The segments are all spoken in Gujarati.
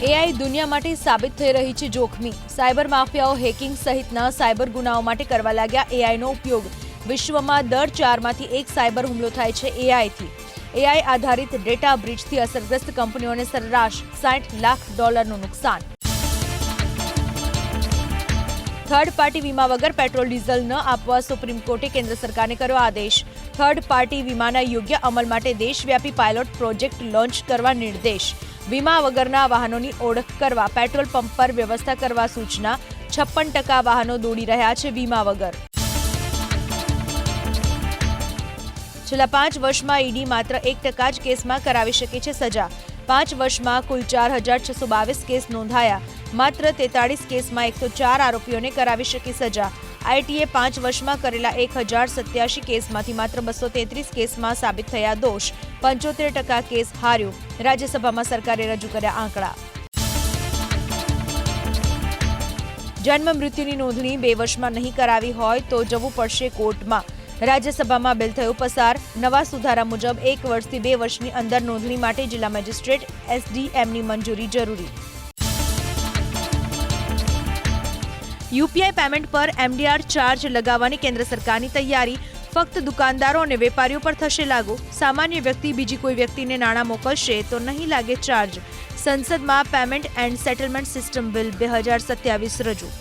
એઆઈ દુનિયા માટે સાબિત થઈ રહી છે જોખમી। સાયબર માફિયાઓ હેકિંગ સહિતના સાયબર ગુનાઓ માટે કરવા લાગ્યા એઆઈનો ઉપયોગ। વિશ્વમાં દર 4માંથી 1 સાયબર હુમલો થાય છે એઆઈથી। એઆઈ આધારિત ડેટા બ્રીચથી અસરગ્રસ્ત કંપનીઓને સરેરાશ $60 લાખ નુકસાન। થર્ડ પાર્ટી વીમા વગર પેટ્રોલ ડીઝલ ન આપવા સુપ્રીમ કોર્ટે કેન્દ્ર સરકારને કર્યો આદેશ। થર્ડ પાર્ટી વીમાના યોગ્ય અમલ માટે દેશવ્યાપી પાયલોટ પ્રોજેક્ટ લોન્ચ કરવા નિર્દેશ। વીમા વગરના વાહનોની ઓળખ કરવા પેટ્રોલ પંપ પર વ્યવસ્થા કરવા સૂચના। 56% વાહનો દોડી રહ્યા છે વીમા વગર। છેલ્લા 5 વર્ષમાં ઈડી માત્ર 1% જ કેસમાં કરાવી શકે છે સજા। 5 વર્ષમાં કુલ 4622 કેસ નોંધાયા। માત્ર 43 કેસમાં 104 આરોપીઓને કરાવી શકે સજા। આઈટીએ 5 વર્ષમાં કરેલા 1087 કેસમાંથી માત્ર 233 કેસમાં સાબિત થયા દોષ। 75% કેસ હાર્યો। રાજ્યસભામાં સરકારે રજૂ કર્યા આંકડા। જન્મ મૃત્યુની નોંધણી 2 વર્ષમાં નહીં કરાવી હોય તો જવું પડશે કોર્ટમાં। રાજ્યસભામાં બિલ થયું પસાર। નવા સુધારા મુજબ 1 વર્ષથી 2 વર્ષની અંદર નોંધણી માટે જિલ્લા મેજિસ્ટ્રેટ એસડીએમની મંજૂરી જરૂરી। યુપીઆઈ પેમેન્ટ પર એમડીઆર ચાર્જ લગાવવાની કેન્દ્ર સરકારની તૈયારી। ફક્ત દુકાનદારો અને વેપારીઓ પર થશે લાગુ। સામાન્ય વ્યક્તિ બીજી કોઈ વ્યક્તિને નાણાં મોકલશે તો નહીં લાગે ચાર્જ। સંસદમાં payment and settlement system bill 2027 રજૂ।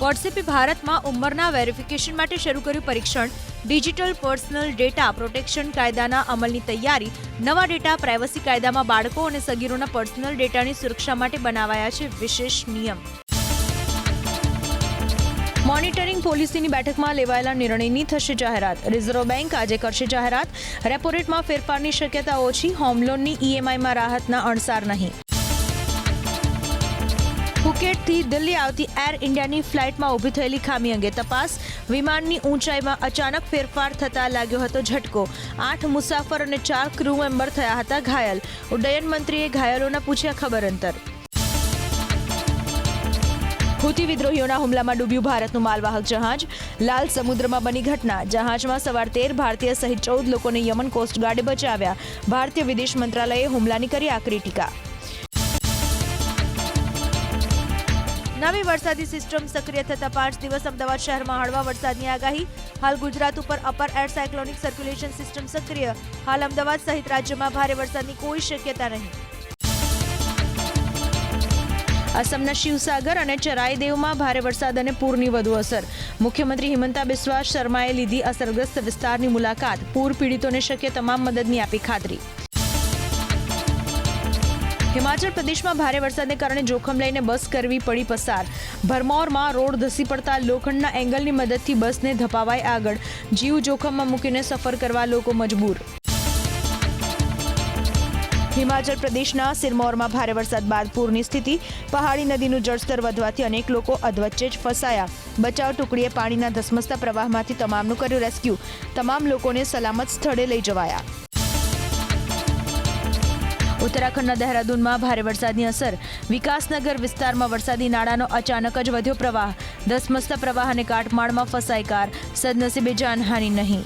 વોટ્સએપે ભારતમાં ઉંમરના વેરિફિકેશન માટે શરૂ કર્યું પરીક્ષણ। ડિજિટલ પર્સનલ ડેટા પ્રોટેક્શન કાયદાના અમલની તૈયારી। નવા ડેટા પ્રાઇવસી કાયદામાં બાળકો અને સગીરોના પર્સનલ ડેટાની સુરક્ષા માટે બનાવાયા છે વિશેષ નિયમ। મોનિટરિંગ પોલિસીની બેઠકમાં લેવાયેલા નિર્ણયની થશે જાહેરાત। રિઝર્વ બેંક આજે કરશે જાહેરાત। રેપો રેટમાં ફેરફારની શક્યતા ઓછી। હોમ લોનની ઈએમઆઈમાં રાહતના અણસાર નહીં। ફુકેટથી દિલ્હી આવતી એર ઇન્ડિયાની ફ્લાઇટમાં ઊભી થયેલી ખામી અંગે તપાસ। વિમાનની ઊંચાઈમાં અચાનક ફેરફાર થતાં લાગ્યો હતો ઝટકો। 8 મુસાફર અને 4 ક્રૂ મેમ્બર થયા હતા ઘાયલ। ઉડ્ડયન મંત્રીએ ઘાયલોના પૂછ્યા ખબર અંતર। હુતી વિદ્રોહીઓના હુમલામાં ડૂબ્યું ભારતનું માલવાહક જહાજ। લાલ સમુદ્રમાં બની ઘટના। જહાજમાં સવાર 13 ભારતીય સહિત 14 લોકોને યમન કોસ્ટગાર્ડે બચાવ્યા। ભારતીય વિદેશ મંત્રાલયે હુમલાની કરી આકરી ટીકા। નવી વરસાદી સિસ્ટમ સક્રિય થતા 5 દિવસ અમદાવાદ શહેરમાં હળવા વરસાદની આગાહી। હાલ ગુજરાત ઉપર upper air cyclonic circulation system સક્રિય। હાલ અમદાવાદ સહિત રાજ્યમાં ભારે વરસાદની કોઈ શક્યતા નહીં। અસમના શિવસાગર અને ચરાઈદેવમાં ભારે વરસાદ અને પૂરની વધુ અસર। મુખ્યમંત્રી હિમંતા બિસ્વા શર્માએ લીધી અસરગ્રસ્ત વિસ્તારની મુલાકાત। પૂર પીડિતોને શક્ય તમામ મદદની આપી ખાતરી। હિમાચલ પ્રદેશમાં ભારે વરસાદને કારણે જોખમ લઈને બસ કરવી પડી પસાર। ભરમૌરમાં રોડ ધસી પડતા લોખંડના એંગલની મદદથી બસને ધપાવાઈ આગળ। જીવ જોખમમાં મૂકીને સફર કરવા લોકો મજબૂર। હિમાચલ પ્રદેશના સિરમૌરમાં ભારે વરસાદ બાદ પૂરની સ્થિતિ। પહાડી નદીનું જળસ્તર વધવાથી અનેક લોકો અધવચ્ચે જ ફસાયા। બચાવ ટુકડીએ પાણીના ધસમસતા પ્રવાહમાંથી તમામનું કર્યું રેસ્ક્યુ। તમામ લોકોને સલામત સ્થળે લઈ જવાયા। ઉત્તરાખંડના દહેરાદૂનમાં ભારે વરસાદની અસર। વિકાસનગર વિસ્તારમાં વરસાદી નાળાનો અચાનક જ વધ્યો પ્રવાહ। ધસમસતા પ્રવાહ અને કાટમાળમાં ફસાઈ કાર। સદનસીબે જાનહાનિ નહીં।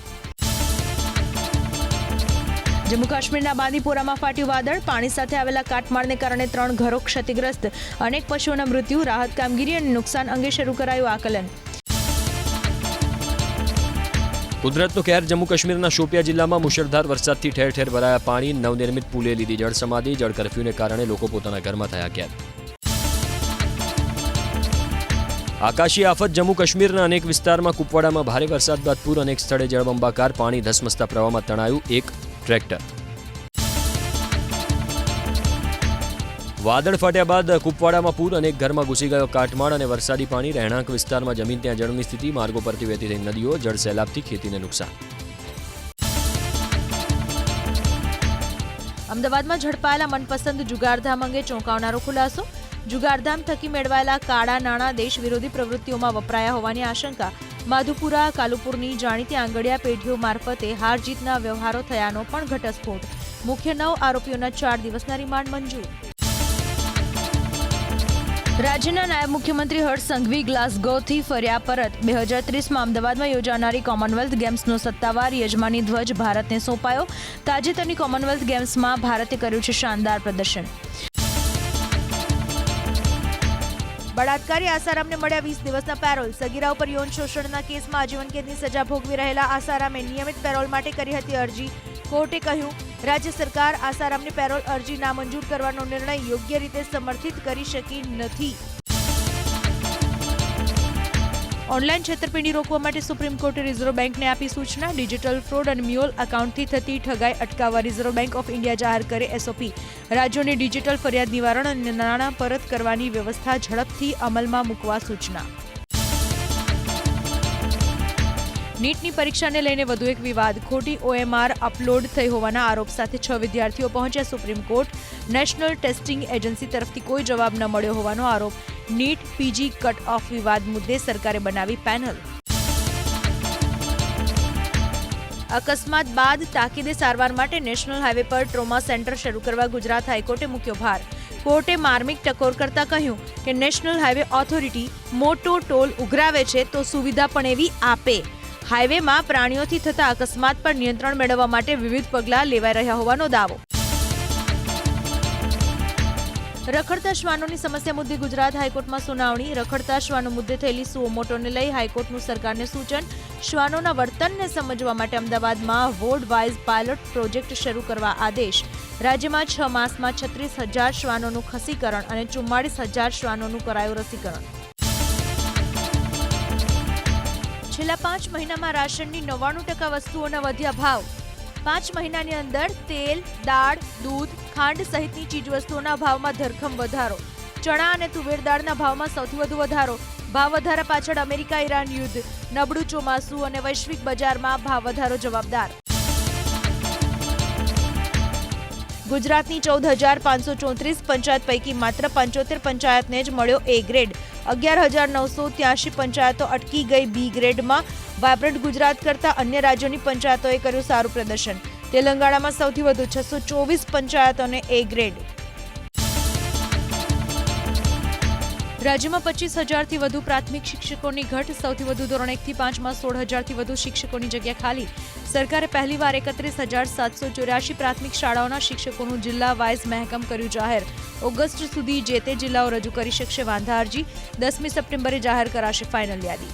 જમ્મુ કાશ્મીરના બાંદીપોરામાં ફાટ્યું વાદળ। પાણી સાથે આવેલા કાટમાળને કારણે 3 ઘરો ક્ષતિગ્રસ્ત। અનેક પશુઓના મૃત્યુ। રાહત કામગીરી અને નુકસાન અંગે શરૂ કરાયું આકલન। કુદરતનો કહેર। જમ્મુ કાશ્મીરના શોપિયા જિલ્લામાં મુશળધાર વરસાદથી ઠેર ઠેર ભરાયા પાણી। નવનિર્મિત પુલે લીધી જળ સમાધિ। જળ કરફ્યુને કારણે લોકો પોતાના ઘરમાં થયા કેદ। આકાશી આફત। જમ્મુ કાશ્મીરના અનેક વિસ્તારમાં કુપવાડામાં ભારે વરસાદ બાદ પૂર। અનેક સ્થળે જળબંબાકાર પાણી। ધસમસતા પ્રવાહમાં તણાયું એક ટ્રેક્ટર। વાદળ ફાટ્યા બાદ કુપવાડામાં પૂર। અનેક ઘરમાં ઘૂસી ગયો કાટમાળ અને વરસાદી પાણી। રહેણાંક વિસ્તારમાં જમીન ત્યાં જળની સ્થિતિ। માર્ગો પરથી વહેતી થઈ નદીઓ। જળ સૈલાબથી ખેતીને નુકસાન। અમદાવાદમાં ઝડપાયેલા મનપસંદ જુગારધામ અંગે ચોંકાવનારો ખુલાસો। જુગારધામ થકી મેળવાયેલા કાળા નાણાં દેશ વિરોધી પ્રવૃત્તિઓમાં વપરાયા હોવાની આશંકા। માધુપુરા કાલુપુરની જાણીતી આંગડિયા પેઢીઓ મારફતે હાર જીતના વ્યવહારો થયાનો પણ ઘટસ્ફોટ। મુખ્ય 9 આરોપીઓના 4 દિવસના રિમાન્ડ મંજૂર। રાજ્યના નાયબ મુખ્યમંત્રી હર્ષ સંઘવી ગ્લાસગોથી ફર્યા પરત 2030માં અમદાવાદમાં યોજાનારી કોમનવેલ્થ ગેમ્સનો સત્તાવાર યજમાની ધ્વજ ભારતને સોંપાયો. તાજેતરની કોમનવેલ્થ ગેમ્સમાં ભારતે કર્યું છે શાનદાર પ્રદર્શન. બળાત્કારી આસારામને મળ્યા 20 દિવસના પેરોલ. સગીરા ઉપર યૌન શોષણના કેસમાં આજીવન કેદની સજા ભોગવી રહેલા આસારામે નિયમિત પેરોલ માટે કરી હતી અરજી. કોર્ટે કહ્યું, રાજ્ય સરકાર આસારામની પેરોલ અરજી નામંજૂર કરવાનો નિર્ણય યોગ્ય રીતે સમર્થિત કરી શકી નથી. ઓનલાઈન છેતરપિંડી રોકવા માટે સુપ્રીમ કોર્ટે રિઝર્વ બેંકને આપી સૂચના. ડિજિટલ ફ્રોડ અને મ્યુઅલ એકાઉન્ટથી થતી ઠગાઈ અટકાવવા રિઝર્વ બેંક ઓફ ઇન્ડિયા જાહેર કરે એસઓપી. રાજ્યોને ડિજિટલ ફરિયાદ નિવારણ અને નાણાં પરત કરવાની વ્યવસ્થા ઝડપથી અમલમાં મૂકવા સૂચના. નીટની પરીક્ષાને લઈને વધુ એક વિવાદ. ખોટી OMR અપલોડ થઈ હોવાના આરોપ સાથે 6 વિદ્યાર્થીઓ પહોંચ્યા supreme court. National testing agency તરફથી કોઈ જવાબ ન મળ્યો હોવાનો આરોપ. નીટ PG કટ ઓફ વિવાદ મુદ્દે સરકારે બનાવી પેનલ. અકસ્માત બાદ તાકીદે સારવાર માટે નેશનલ હાઈવે પર ટ્રોમા સેન્ટર શરૂ કરવા ગુજરાત હાઈકોર્ટે મૂક્યો ભાર. કોર્ટે માર્મિક ટકોર કરતા કહ્યું કે નેશનલ હાઈવે ઓથોરિટી મોટો ટોલ ઉઘરાવે છે તો સુવિધા પણ એવી આપે. હાઈવેમાં પ્રાણીઓથી થતા અકસ્માત પર નિયંત્રણ મેળવવા માટે વિવિધ પગલાં લેવાઈ રહ્યા હોવાનો દાવો. રખડતા શ્વાનોની સમસ્યા મુદ્દે ગુજરાત હાઈકોર્ટમાં સુનાવણી. રખડતા શ્વાનો મુદ્દે થયેલી સુઓ મોટોને લઈ હાઈકોર્ટનું સરકારને સૂચન. શ્વાનોના વર્તનને સમજવા માટે અમદાવાદમાં વોર્ડ વાઇઝ પાયલોટ પ્રોજેક્ટ શરૂ કરવા આદેશ. રાજ્યમાં 6 માસમાં 36,000 શ્વાનોનું ખસીકરણ અને 44,000 શ્વાનોનું કરાયું રસીકરણ. છેલ્લા 5 મહિનામાં રાશનની 99% વસ્તુઓના વધ્યા ભાવ. 5 મહિનાની અંદર તેલ, દાળ, દૂધ, ખાંડ સહિતની ચીજવસ્તુઓના ભાવમાં ધરખમ વધારો. ચણા અને તુવેર દાળના ભાવમાં સૌથી વધુ વધારો. ભાવ વધારા પાછળ અમેરિકા-ઈરાન યુદ્ધ, નબળું ચોમાસું અને વૈશ્વિક બજારમાં ભાવ વધારો જવાબદાર. ગુજરાતની 14,534 પંચાયત પૈકી માત્ર 75 પંચાયતને જ મળ્યો A ગ્રેડ. 11,983 પંચાયતો અટકી ગઈ B ગ્રેડમાં. વાયબ્રન્ટ ગુજરાત કરતા અન્ય રાજ્યોની પંચાયતોએ કર્યું સારું પ્રદર્શન. તેલંગાણામાં સૌથી વધુ 624 પંચાયતોને A ગ્રેડ. રાજ્યમાં 25,000થી વધુ પ્રાથમિક શિક્ષકોની ઘટ. સૌથી વધુ ધોરણ 1 થી 5માં 16,000થી વધુ શિક્ષકોની જગ્યા ખાલી. સરકારે પહેલીવાર 31,784 પ્રાથમિક શાળાઓના શિક્ષકોનું જિલ્લા વાઇઝ મહેકમ કર્યું જાહેર. ઓગસ્ટ સુધી જે તે જિલ્લાઓ રજૂ કરી શકશે વાંધા અરજી. 10મી સપ્ટેમ્બરે જાહેર કરાશે ફાઇનલ યાદી.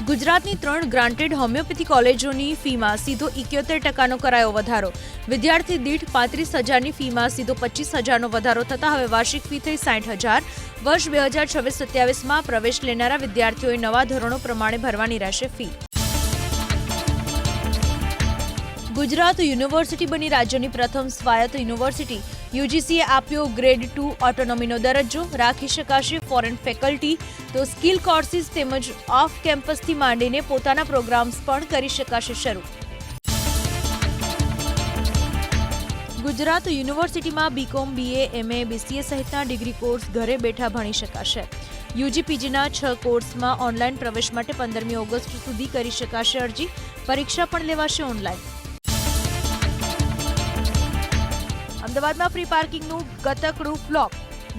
ગુજરાતની 3 ગ્રાન્ટેડ હોમિયોપેથી કોલેજોની ફીમાં સીધો 71% કરાયો વધારો. વિદ્યાર્થી દીઠ 35,000ની ફીમાં સીધો 25,000નો વધારો થતા હવે વાર્ષિક ફી થઈ 60,000. વર્ષ 2026-27માં પ્રવેશ લેનારા વિદ્યાર્થીઓએ નવા ધોરણો પ્રમાણે ભરવાની રહેશે ફી. ગુજરાત યુનિવર્સિટી બની રાજ્યની પ્રથમ સ્વાયત્ત યુનિવર્સિટી. યુજીસીએ આપ્યો ગ્રેડ 2 ઓટોનોમીનો દરજ્જો. રાખી શકાશે ફોરેન ફેકલ્ટી તો સ્કિલ કોર્સિસ તેમજ ઓફ કેમ્પસથી માંડીને પોતાના પ્રોગ્રામ્સ પણ કરી શકાશે શરૂ. ગુજરાત યુનિવર્સિટીમાં BCom, BA, MA, BCA સહિતના ડિગ્રી કોર્સ ઘરે બેઠા ભણી શકાશે. UGPGના 6 કોર્સમાં ઓનલાઈન પ્રવેશ માટે 15મી ઓગસ્ટ સુધી કરી શકાશે અરજી. પરીક્ષા પણ લેવાશે ઓનલાઈન. અમદાવાદમાં ફ્રી પાર્કિંગનું ગતકડું ફ્લોપ.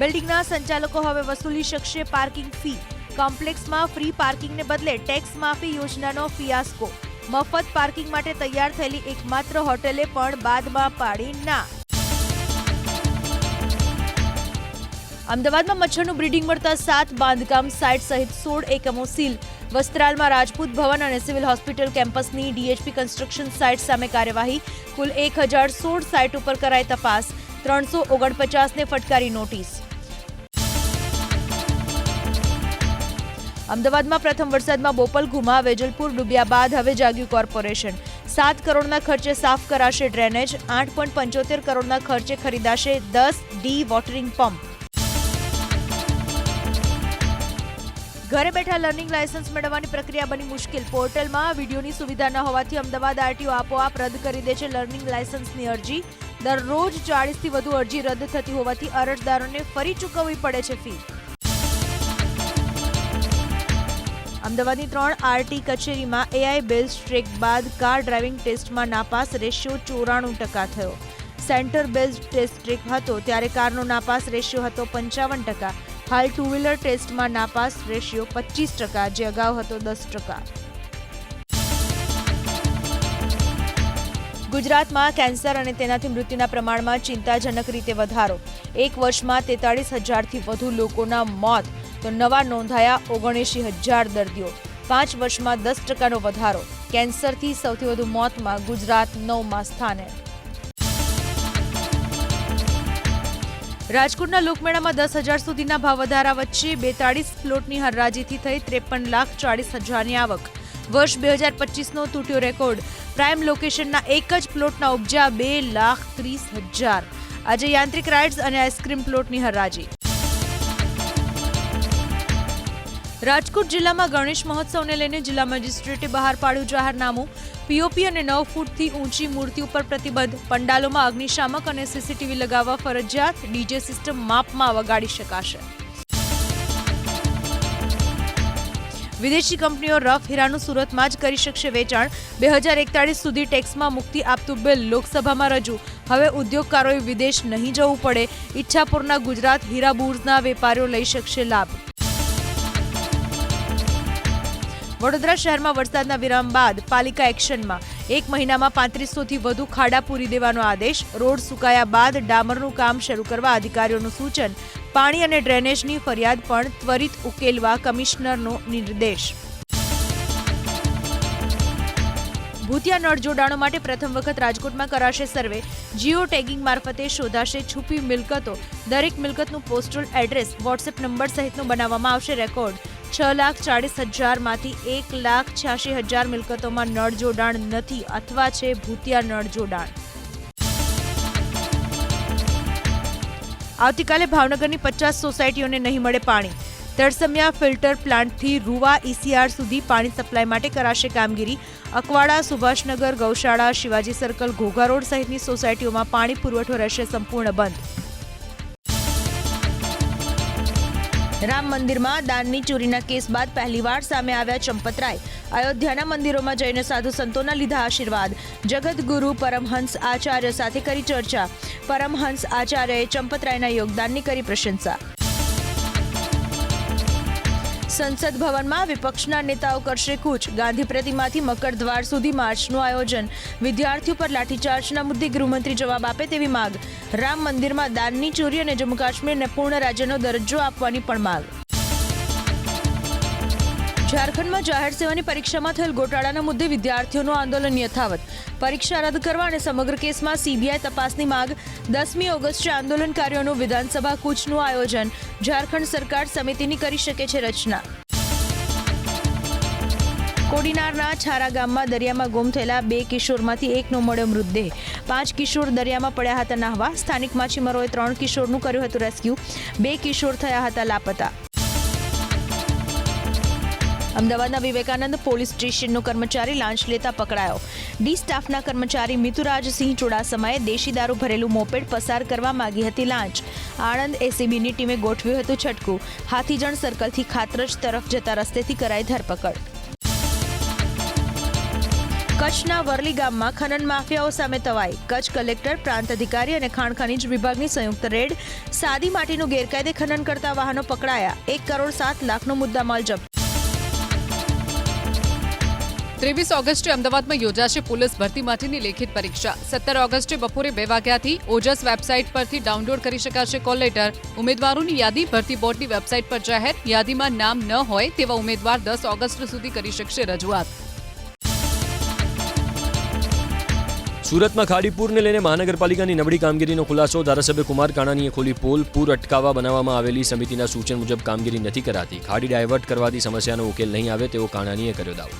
બિલ્ડિંગના સંચાલકો હવે વસૂલી શકશે પાર્કિંગ ફી. કોમ્પ્લેક્સમાં ફ્રી પાર્કિંગને બદલે ટેક્સ માફી યોજનાનો ફિયાસ્કો. મફત પાર્કિંગ માટે તૈયાર થયેલી એકમાત્ર હોટેલે પણ બાદમાં પાડી ના. અમદાવાદમાં મચ્છરનું બ્રીડિંગ મળતા 7 બાંધકામ સાઇટ સહિત 16 એકમો સીલ. વસ્ત્રાલમાં રાજપૂત ભવન અને સિવિલ હોસ્પિટલ કેમ્પસની DHP કન્સ્ટ્રક્શન સાઇટ સામે કાર્યવાહી. કુલ 1,016 સાઇટ ઉપર કરાઈ તપાસ. 349ને ફટકારી નોટિસ. અમદાવાદમાં પ્રથમ વરસાદમાં બોપલ ઘુમા. વેજલપુર ડૂબ્યા બાદ હવે જાગ્યું કોર્પોરેશન. 7 કરોડના ખર્ચે સાફ કરાશે ડ્રેનેજ. 8.75 કરોડના ખર્ચે ખરીદાશે 10 વોટરિંગ પંપ. ઘરે બેઠા લર્નિંગ લાયસન્સ મેળવવાની પ્રક્રિયા બની મુશ્કેલ. પોર્ટલમાં વિડીયોની સુવિધા ન હોવાથી અમદાવાદ RTO આપોઆપ રદ કરી દે છે લર્નિંગ લાયસન્સની અરજી. દરરોજ 40થી વધુ અરજી રદ થતી હોવાથી અરજદારોને ફરી ચૂકવવી પડે છે ફી. અમદાવાદની 3 RT કચેરીમાં AI બેઝ ટ્રેક બાદ કાર ડ્રાઇવિંગ ટેસ્ટમાં નાપાસ. રેશિયો 94% થયો. સેન્ટર બેઝડ ટેસ્ટ ટ્રેક હતો ત્યારે કારનો નાપાસ રેશિયો હતો 55%. હાલ ટુ વ્હીલર ટેસ્ટમાં નાપાસ રેશિયો 25%, જે અગાઉ હતો 10%. ગુજરાતમાં કેન્સર અને તેનાથી મૃત્યુના પ્રમાણમાં ચિંતાજનક રીતે વધારો. એક વર્ષમાં 43,000થી વધુ લોકોના મોત તો નવા નોંધાયા 79,000 દર્દીઓ. 5 વર્ષમાં 10%નો વધારો. કેન્સરથી સૌથી વધુ મોતમાં ગુજરાત 9મા સ્થાને. રાજકોટના લોકમેળામાં 10,000 સુધીના ભાવ વધારા વચ્ચે 42 પ્લોટની હરાજીથી થઈ 53,40,000ની આવક. વર્ષ 2025નો તૂટ્યો રેકોર્ડ. પ્રાઇમ લોકેશનના એક જ પ્લોટના ઉપજા 2,30,000. આજે યાંત્રિક રાઇડ્સ અને આઈસ્ક્રીમ પ્લોટની હરાજી. રાજકોટ જિલ્લામાં ગણેશ મહોત્સવને લઈને જિલ્લા મેજિસ્ટ્રેટે બહાર પાડ્યું જાહેરનામું. પીઓપી અને 9 ફૂટથી ઊંચી મૂર્તિ ઉપર પ્રતિબંધ. પંડાલોમાં અગ્નિશામક અને સીસીટીવી લગાવવા ફરજિયાત. ડીજે સિસ્ટમ માપમાં વગાડી શકાશે. વિદેશી કંપનીઓ રફ હીરાનું સુરતમાં જ કરી શકશે વેચાણ. 2041 સુધી ટેક્સમાં મુક્તિ આપતું બિલ લોકસભામાં રજૂ. હવે ઉદ્યોગકારોએ વિદેશ નહીં જવું પડે. ઈચ્છાપુરના ગુજરાત હીરા બુર્સના વેપારીઓ લઈ શકશે લાભ. વડોદરા શહેરમાં વરસાદના વિરામ બાદ પાલિકા એક્શનમાં. 1 મહિનામાં 3500થી વધુ ખાડા પૂરી દેવાનો આદેશ. રોડ સુકાયા બાદ ડામરનું કામ શરૂ કરવા અધિકારીઓનું સૂચન. પાણી અને ડ્રેનેજની ફરિયાદ પણ ત્વરિત ઉકેલવા કમિશનરનો નિર્દેશ. ભૂતિયા નળ જોડાણો માટે પ્રથમ વખત રાજકોટમાં કરાશે સર્વે. જીઓ ટેગિંગ મારફતે શોધાશે છુપી મિલકતો. દરેક મિલકતનું પોસ્ટલ એડ્રેસ, વોટ્સએપ નંબર સહિતનું બનાવવામાં આવશે રેકોર્ડ. 6,40,000માંથી 1,86,000 મિલકતોમાં નળ જોડાણ નથી અથવા છે ભૂતિયા નળ જોડાણ. આવતીકાલે ભાવનગરની 50 સોસાયટીઓને નહીં મળે પાણી. તરસમિયા ફિલ્ટર પ્લાન્ટથી રૂવા ECR સુધી પાણી સપ્લાય માટે કરાશે કામગીરી. અકવાડા, સુભાષનગર, ગૌશાળા, શિવાજી સર્કલ, ઘોઘા રોડ સહિતની સોસાયટીઓમાં પાણી પુરવઠો રહેશે સંપૂર્ણ બંધ. રામ મંદિરમાં દાનની ચોરીના કેસ બાદ પહેલીવાર સામે આવ્યા ચંપતરાય. અયોધ્યાના મંદિરોમાં જઈને સાધુ સંતોના લીધા આશીર્વાદ. જગતગુરુ પરમહંસ આચાર્ય સાથે કરી ચર્ચા. પરમહંસ આચાર્યએ ચંપતરાયના યોગદાનની કરી પ્રશંસા. સંસદ ભવનમાં વિપક્ષના નેતાઓ કરશે કૂચ. ગાંધી પ્રતિમાથી મકરદ્વાર સુધી માર્ચનું આયોજન. વિદ્યાર્થીઓ પર લાઠીચાર્જના મુદ્દે ગૃહમંત્રી જવાબ આપે તેવી માંગ. રામ મંદિરમાં દાનની ચોરી અને જમ્મુ કાશ્મીરને પૂર્ણ રાજ્યનો દરજ્જો આપવાની પણ માંગ. ઝારખંડમાં જાહેર સેવાની પરીક્ષામાં થયેલ ગોટાળાના મુદ્દે વિદ્યાર્થીઓનું આંદોલન યથાવત. પરીક્ષા રદ કરવા અને સમગ્ર કેસમાં CBI તપાસની માંગ. 10મી ઓગસ્ટે આંદોલનકારીઓનું વિધાનસભા કૂચનું આયોજન. ઝારખંડ સરકાર સમિતિની કરી શકે છે રચના. કોડીનારના છારા ગામમાં દરિયામાં ગુમ થયેલા 2 કિશોરમાંથી એકનો મળ્યો મૃતદેહ. 5 કિશોર દરિયામાં પડ્યા હતા નહાવા. સ્થાનિક માછીમારોએ 3 કિશોરનું કર્યું હતું રેસ્ક્યુ. 2 કિશોર થયા હતા લાપતા. અમદાવાદના વિવેકાનંદ પોલીસ સ્ટેશનનો કર્મચારી લાંચ લેતા પકડાયો. ડી સ્ટાફના કર્મચારી મિતુરાજસિંહ ચુડાસમાએ દેશી દારૂ ભરેલું મોપેડ પસાર કરવા માંગી હતી લાંચ. આણંદ ACBની ટીમે ગોઠવ્યું હતું છટકું. હાથીજણ સર્કલથી ખાતરજ તરફ જતા રસ્તેથી કરાઈ ધરપકડ. કચ્છના વરલી ગામમાં ખનન માફિયાઓ સામે તવાઈ. કચ્છ કલેક્ટર, પ્રાંત અધિકારી અને ખાણ ખનીજ વિભાગની સંયુક્ત રેડ. સાદી માટીનું ગેરકાયદે ખનન કરતા વાહનો પકડાયા. 1,07,00,000નો મુદ્દામાલ જપ્ત. 23 ઓગસ્ટે અમદાવાદમાં યોજાશે પોલીસ ભરતી માટેની લેખિત પરીક્ષા. 17 ઓગસ્ટે બપોરે 2 વાગ્યાથી ઓજસ વેબસાઇટ પરથી ડાઉનલોડ કરી શકાશે કોલ લેટર. ઉમેદવારોની યાદી ભરતી બોર્ડની વેબસાઇટ પર જાહેર. યાદીમાં નામ ન હોય તેવા ઉમેદવાર 10 ઓગસ્ટ સુધી કરી શકશે રજૂઆત. સુરતમાં ખાડીપૂરને લઈને મહાનગરપાલિકાની નબળી કામગીરીનો ખુલાસો. ધારાસભ્ય કુમાર કાણાણીએ ખોલી પોલ. પૂર અટકાવવા બનાવવામાં આવેલી સમિતિના સૂચન મુજબ કામગીરી નથી કરાતી. ખાડી ડાયવર્ટ કરવાથી સમસ્યાનો ઉકેલ નહીં આવે તેવો કાણાણીએ કર્યો દાવો.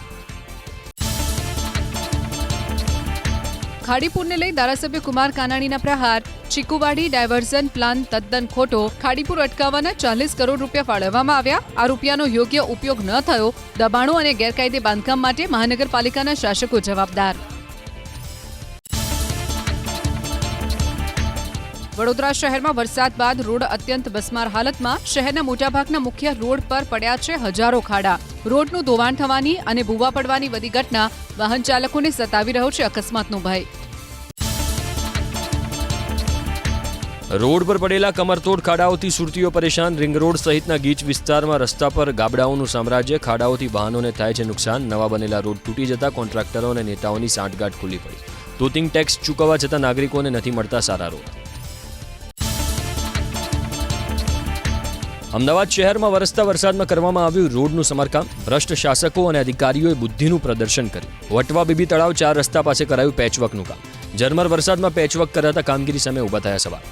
ખાડીપુરને લઈ ધારાસભ્ય કુમાર કાનાણીના પ્રહાર. ચીકુવાડી ડાયવર્ઝન પ્લાન તદ્દન ખોટો. ખાડીપુર અટકાવવાના 40 કરોડ રૂપિયા ફાળવવામાં આવ્યા. આ રૂપિયાનો યોગ્ય ઉપયોગ ન થયો. દબાણો અને ગેરકાયદે બાંધકામ માટે મહાનગરપાલિકાના શાસકો જવાબદાર. વડોદરા શહેરમાં વરસાદ બાદ રોડ અત્યંત બિસ્માર હાલતમાં. શહેરના મોટાભાગના મુખ્ય રોડ પર પડ્યા છે હજારો ખાડા. રોડનું ધોવાણ થવાની અને ભૂવા પડવાની વધી ઘટના વાહન ચાલકોને સતાવી રહ્યો છે અકસ્માતનો ભય. રોડ પર પડેલા કમરતોડ ખાડાઓથી સુરતીઓ પરેશાન. રિંગ રોડ સહિતના ગીચ વિસ્તારમાં રસ્તા પર ગાબડાઓનું સામ્રાજ્ય. ખાડાઓથી વાહનોને થાય છે નુકસાન. નવા બનેલા રોડ તૂટી જતા કોન્ટ્રાક્ટરો અને નેતાઓની સાંઠગાંઠ ખુલ્લી પડી. તોતિંગ ટેક્સ ચૂકવવા છતાં નાગરિકોને નથી મળતા સારા રોડ. અમદાવાદ શહેરમાં વરસતા વરસાદમાં કરવામાં આવ્યું રોડનું સમારકામ. ભ્રષ્ટ શાસકો અને અધિકારીઓએ બુદ્ધિનું પ્રદર્શન કર્યું. વટવા બીબી તળાવ 4 રસ્તા પાસે કરાયું પેચવર્કનું કામ. ઝરમર વરસાદમાં પેચવર્ક કરાતા કામગીરી સામે ઊભા થયા સવાલ.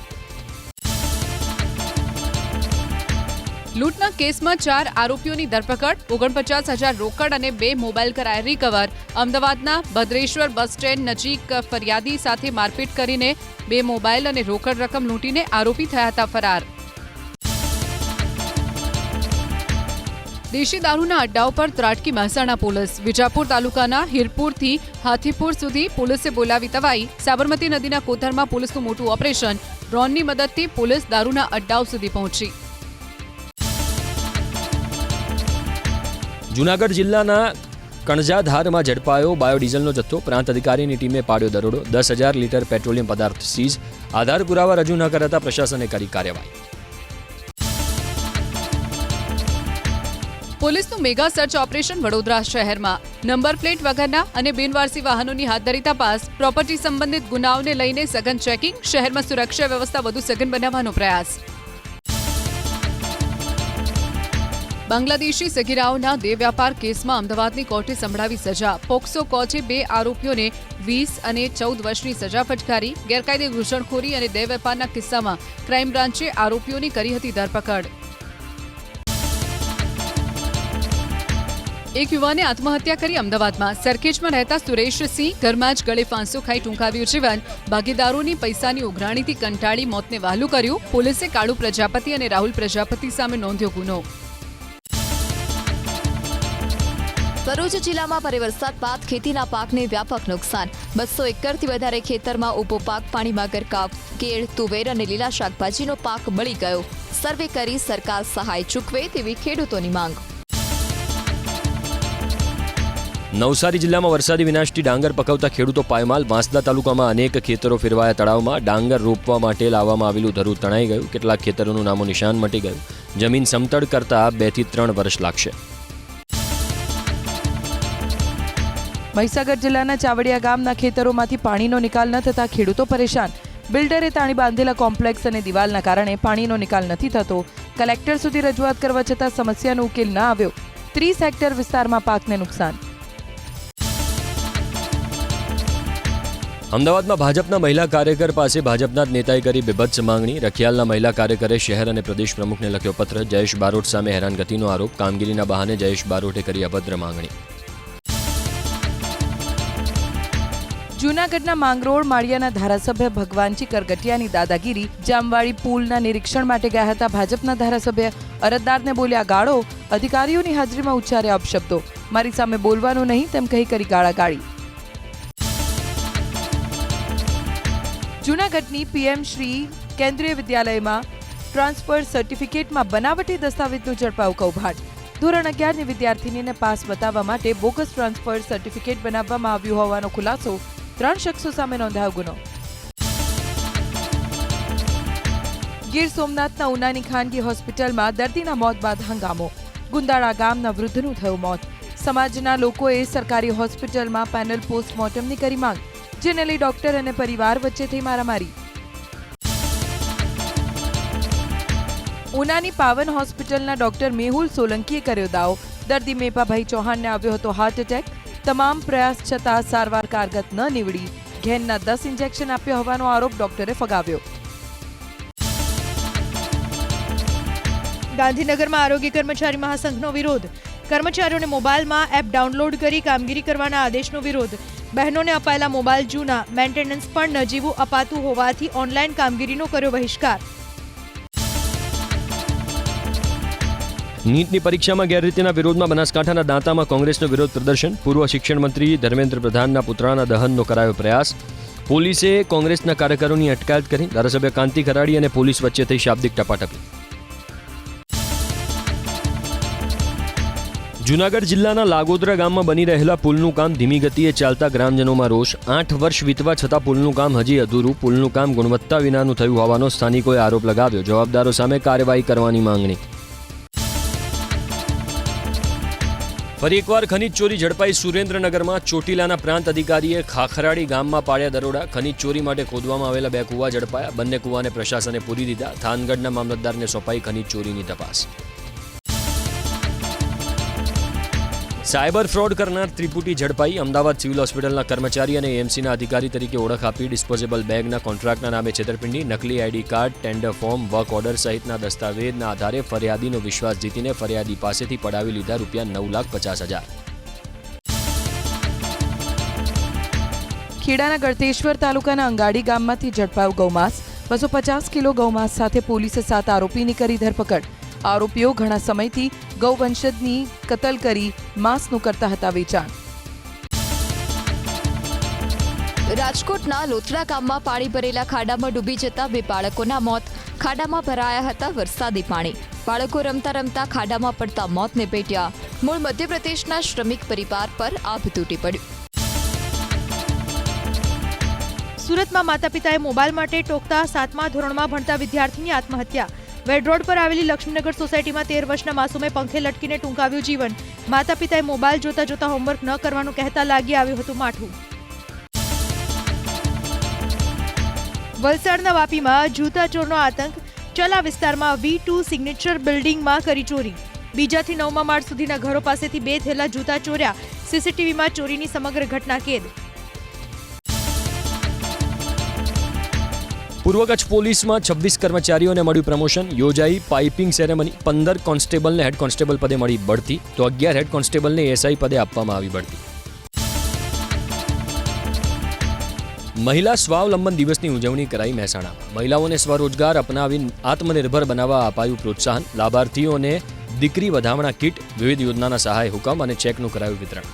લૂંટના કેસમાં 4 આરોપીઓની ધરપકડ. 49,000 રોકડ અને 2 મોબાઈલ કરાયા રિકવર. અમદાવાદના ભદ્રેશ્વર બસ સ્ટેન્ડ નજીક ફરિયાદી સાથે મારપીટ કરીને 2 મોબાઈલ અને રોકડ રકમ લૂંટીને આરોપી થયા હતા ફરાર. દેશી દારૂના અડ્ડાઓ પર ત્રાટકી મહેસાણા પોલીસ. વિજાપુર તાલુકાના હીરપુરથી હાથીપુર સુધી પોલીસે બોલાવી તવાઈ. સાબરમતી નદીના કોતરમાં પોલીસનું મોટું ઓપરેશન. ડ્રોનની મદદથી પોલીસ દારૂના અડ્ડાઓ સુધી પહોંચી. જૂનાગઢ જિલ્લાના કણજાધારમાં ઝડપાયો બાયોડીઝલનો જથ્થો. પ્રાંત અધિકારીની ટીમે પાડ્યો દરોડો. 10,000 લીટર પેટ્રોલિયમ પદાર્થ સીઝ. આધાર પુરાવા રજૂ ન કરાતા પ્રશાસને કરી કાર્યવાહી. પોલીસનું મેગા સર્ચ ઓપરેશન વડોદરા શહેરમાં. નંબર પ્લેટ વગરના અને બિનવારસી વાહનોની હાથ ધરી તપાસ. પ્રોપર્ટી સંબંધિત ગુનાઓને લઈને સઘન ચેકિંગ. શહેરમાં સુરક્ષા વ્યવસ્થા વધુ સઘન બનાવવાનો પ્રયાસ. બાંગ્લાદેશી સગીરાઓના દેહ વ્યાપાર કેસમાં અમદાવાદની કોર્ટે સંભળાવી સજા. પોક્સો કોર્ટે 2 આરોપીઓને 20 અને 14 વર્ષની સજા ફટકારી. ગેરકાયદે ઘૂસણખોરી અને દેહ વેપારના કિસ્સામાં ક્રાઇમ બ્રાન્ચે આરોપીઓની કરી હતી ધરપકડ. એક યુવાને આત્મહત્યા કરી અમદાવાદમાં. સરખેજમાં રહેતા સુરેશ સિંહ ઘરમાં જ ગળે ફાંસો ખાઈ ટૂંકાવ્યું જીવન. ભાગીદારોની પૈસાની ઉઘરાણીથી કંટાળી મોતને વહાલું કર્યું. પોલીસે કાળુ પ્રજાપતિ અને રાહુલ પ્રજાપતિ સામે નોંધ્યો ગુનો. ભરૂચ જિલ્લામાં ભારે વરસાદ બાદ ખેતીના પાકને વ્યાપક નુકસાન. 200 એકરથી વધારે ખેતરમાં ઊભો પાક પાણીમાં ગરકાવ. કેળ, તુવેર અને લીલા શાકભાજીનો પાક બળી ગયો. સર્વે કરી સરકાર સહાય ચૂકવે તેવી ખેડૂતોની માંગ. નવસારી જિલ્લામાં વરસાદી વિનાશથી ડાંગર પકવતા ખેડૂતો પાયમાલ. વાંસદા તાલુકામાં અનેક ખેતરો ફેરવાયા તળાવમાં. ડાંગર રોપવા માટે લાવવામાં આવેલું ધરું તણાઈ ગયું. કેટલાક ખેતરોનું નામો નિશાન મટી ગયું. જમીન સમતળ કરતા 2 થી 3 વર્ષ લાગશે. મહીસાગર જિલ્લાના ચાવડિયા ગામના ખેતરોમાંથી પાણીનો નિકાલ ન થતા ખેડૂતો પરેશાન. બિલ્ડરે તાણી બાંધેલા કોમ્પ્લેક્સ અને દિવાલના કારણે પાણીનો નિકાલ નથી થતો. કલેક્ટર સુધી રજૂઆત કરવા છતાં સમસ્યાનો ઉકેલ ન આવ્યો. 30 હેક્ટર વિસ્તારમાં પાકને નુકસાન. અમદાવાદમાં ભાજપના મહિલા કાર્યકર પાસે ભાજપના જ નેતાએ કરી બીભત્સ માંગણી. રખિયાલના મહિલા કાર્યકરે શહેર અને પ્રદેશ પ્રમુખને લખ્યો પત્ર. જયેશ બારોટ સામે હેરાનગતિનો આરોપ. કામગીરીના બહાને જયેશ બારોટે કરી અભદ્ર માંગણી. જૂનાગઢના માંગરોળ માળિયાના ધારાસભ્ય ભગવાનજી કરગટિયાની દાદાગીરી. જામવાડી પુલના નિરીક્ષણ માટે ગયા હતા ભાજપના ધારાસભ્ય. અરજદારને બોલ્યા ગાળો. અધિકારીઓની હાજરીમાં ઉચ્ચાર્યા અપશબ્દો. મારી સામે બોલવાનું નહીં તેમ કહી કરી ગાળાગાળી. જૂનાગઢની પીએમ શ્રી કેન્દ્રીય વિદ્યાલયમાં ટ્રાન્સફર સર્ટિફિકેટમાં બનાવટી દસ્તાવેજનું ઝડપાયું કૌભાંડ. ધોરણ 11ની વિદ્યાર્થીનીને પાસ બતાવવા માટે બોગસ ટ્રાન્સફર સર્ટિફિકેટ બનાવવામાં આવ્યું હોવાનો ખુલાસો. 3 શખ્સો સામે નોંધાયો ગુનો. ગીર સોમનાથના ઉનાની ખાનગી હોસ્પિટલમાં દર્દીના મોત બાદ હંગામો. ગુંદાળા ગામના વૃદ્ધનું થયું મોત. સમાજના લોકોએ સરકારી હોસ્પિટલમાં પેનલ પોસ્ટમોર્ટમની કરી માંગ. જેને લઈ ડોક્ટર અને પરિવાર વચ્ચે થઈ મારામારી. ઉનાની પાવન હોસ્પિટલના ડોક્ટર મેહુલ સોલંકીએ કર્યો દાવો. દર્દી મેપાભાઈ ચૌહાણને આવ્યો હતો હાર્ટ એટેક. તમામ પ્રયાસ છતાં સારવાર કારગત ન નીવડી. ઘેનના 10 ઇન્જેક્શન આપ્યા હોવાનો આરોપ ડોક્ટરે ફગાવ્યો. ગાંધીનગરમાં આરોગ્ય કર્મચારી મહાસંઘનો વિરોધ. કર્મચારીઓને મોબાઈલમાં એપ ડાઉનલોડ કરી કામગીરી કરવાના આદેશનો વિરોધ. બહેનોને અપાયેલા મોબાઈલ જૂના. મેન્ટેનન્સ પણ નજીવું અપાતું હોવાથી ઓનલાઈન કામગીરીનો કર્યો બહિષ્કાર. નીટની પરીક્ષામાં ગેરરીતિના વિરોધમાં બનાસકાંઠાના દાંતામાં કોંગ્રેસનો વિરોધ પ્રદર્શન. પૂર્વ શિક્ષણ મંત્રી ધર્મેન્દ્ર પ્રધાનના પુતળાના દહનનો કરાયો પ્રયાસ. પોલીસે કોંગ્રેસના કાર્યકરોની અટકાયત કરી. ધારાસભ્ય કાંતિ ખરાડી અને પોલીસ વચ્ચે થઈ શાબ્દિક ટપાટપી. જૂનાગઢ જિલ્લાના લાગોદરા ગામમાં બની રહેલા પુલનું કામ ધીમી ગતિએ ચાલતા ગ્રામજનોમાં રોષ. 8 વર્ષ વીતવા છતાં પુલનું કામ હજી અધૂરું. પુલનું કામ ગુણવત્તા વિનાનું થયું હોવાનો સ્થાનિકોએ આરોપ લગાવ્યો. જવાબદારો સામે કાર્યવાહી કરવાની માંગણી. ફરી એકવાર ખનીજ ચોરી ઝડપાઈ. સુરેન્દ્રનગરમાં ચોટીલાના પ્રાંત અધિકારીએ ખાખરાડી ગામમાં પાડ્યા દરોડા. ખનીજ ચોરી માટે ખોદવામાં આવેલા 2 કૂવા ઝડપાયા. બંને કૂવાને પ્રશાસને પૂરી દીધા. થાનગઢના મામલતદારને સોંપાઈ ખનીજ ચોરીની તપાસ. સાયબર ફ્રોડ કરનાર ત્રિપુટી ઝડપાઈ. અમદાવાદ સિવિલ હોસ્પિટલના કર્મચારી અને એએમસીના અધિકારી તરીકે ઓળખ આપી ડિસ્પોઝેબલ બેગના કોન્ટ્રાક્ટના નામે છેતરપિંડી, નકલી ID card, tender form, work order સહિતના દસ્તાવેજના આધારે ફરિયાદીનો વિશ્વાસ જીતીને ફરિયાદી પાસેથી પડાવી લીધા ₹9,50,000. ખેડાના ગળતેશ્વર તાલુકાના અંગાડી ગામમાંથી ઝડપાયો ગૌમાંસ. 250 કિલો ગૌમાંસ સાથે પોલીસે 7 આરોપીની કરી ધરપકડ. આરોપીઓ ઘણા સમયથી ગૌવંશજની કતલ કરી માંસનું કરતા હતા વેચાણ. રાજકોટના લોથડા ગામમાં પાણી ભરેલા ખાડામાં ડૂબી જતા 2 બાળકોના મોત. ખાડામાં ભરાયા હતા વરસાદી પાણી. બાળકો રમતા રમતા ખાડામાં પડતા મોતને ભેટ્યા. મૂળ મધ્યપ્રદેશના શ્રમિક પરિવાર પર આભ તૂટી પડ્યું. સુરતમાં માતા પિતાએ મોબાઈલ માટે ટોકતા 7મા ધોરણમાં ભણતા વિદ્યાર્થીની આત્મહત્યા. વેડ રોડ પર આવેલી લક્ષ્મીનગર સોસાયટીમાં 13 વર્ષના માસૂમે પંખે લટકીને ટૂંકાવ્યું જીવન. માતા પિતાએ મોબાઈલ જોતા જોતા હોમવર્ક ન કરવાનું કહેતા લાગી આવ્યું હતું માઠું. વલસાડના વાપીમાં જૂતા ચોરનો આતંક. ચલા વિસ્તારમાં V2 સિગ્નેચર બિલ્ડિંગમાં કરી ચોરી. બીજાથી 9મા માળ સુધીના ઘરો પાસેથી 2 થેલા જૂતા ચોર્યા. સીસીટીવીમાં ચોરીની સમગ્ર ઘટના કેદ. પૂર્વ કચ્છ પોલીસમાં 26 કર્મચારીઓને મળ્યું પ્રમોશન. યોજાઈ પાઇપિંગ સેરેમની. 15 કોન્સ્ટેબલને હેડ કોન્સ્ટેબલ પદે મળી બઢતી, તો 11 હેડ કોન્સ્ટેબલને એસઆઈ પદે આપવામાં આવી બઢતી. મહિલા સ્વાવલંબન દિવસની ઉજવણી કરાઈ મહેસાણામાં. મહિલાઓને સ્વરોજગાર અપનાવી આત્મનિર્ભર બનાવવા અપાયું પ્રોત્સાહન. લાભાર્થીઓને દીકરી વધામણા કીટ, વિવિધ યોજનાના સહાય હુકમ અને ચેકનું કરાયું વિતરણ.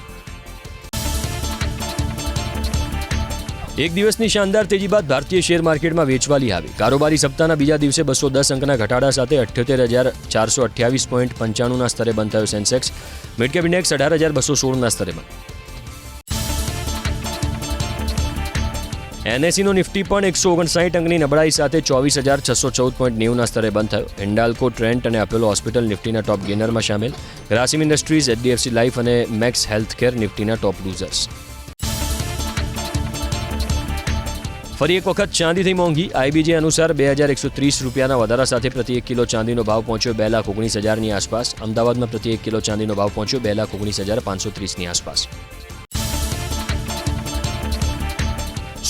એક દિવસની શાનદાર તેજી બાદ ભારતીય શેર માર્કેટમાં વેચવાલી આવી. કારોબારી સપ્તાહના બીજા દિવસે 210 અંકના ઘટાડા સાથે 78,428.95ના સ્તરે બંધ થયો સેન્સેક્સ. મિડ કેપ ઇન્ડેક્સ 18,216ના સ્તરે બંધ. એનએસઈનો નિફ્ટી પણ 159 અંકની નબળાઈ સાથે 24,614.90ના સ્તરે બંધ થયો. હિન્ડાલ્કો, ટ્રેન્ટ અને અપોલો હોસ્પિટલ નિફ્ટીના ટોપ ગેનરમાં સામેલ. ગ્રાસિમ ઇન્ડસ્ટ્રીઝ, એચડીએફસી લાઇફ અને મેક્સ હેલ્થકેર નિફ્ટીના ટોપ લૂઝર્સ. ફરી એક વખત ચાંદી થઈ મોંઘી. આઈબીજે અનુસાર ₹2,130 વધારા સાથે પ્રતિ 1 કિલો ચાંદીનો ભાવ પહોંચ્યો 2,19,000ની આસપાસ. અમદાવાદમાં પ્રતિ 1 કિલો ચાંદીનો ભાવ પહોંચ્યો 2,19,530ની આસપાસ.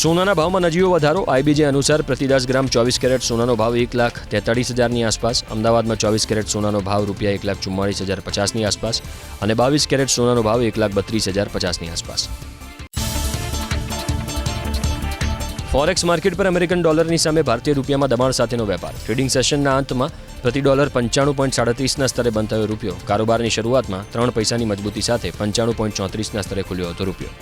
સોનાના ભાવમાં નજીવો વધારો. આઈબીજે અનુસાર પ્રતિ 10 ગ્રામ 24 કેરેટ સોનાનો ભાવ 1,43,000ની આસપાસ. અમદાવાદમાં 24 કેરેટ સોનાનો ભાવ ₹1,44,050ની આસપાસ અને 22 કેરેટ સોનાનો ભાવ 1,32,050ની આસપાસ. ફોરેક્સ માર્કેટ પર અમેરિકન ડોલરની સામે ભારતીય રૂપિયામાં દબાણ સાથેનો વેપાર. ટ્રેડિંગ સેશનના અંતમાં પ્રતિ ડોલર 95.37ના સ્તરે બંધ થયો રૂપિયો. કારોબારની શરૂઆતમાં 3 પૈસાની મજબૂતી સાથે 95.34ના સ્તરે ખુલ્યો હતો રૂપિયો.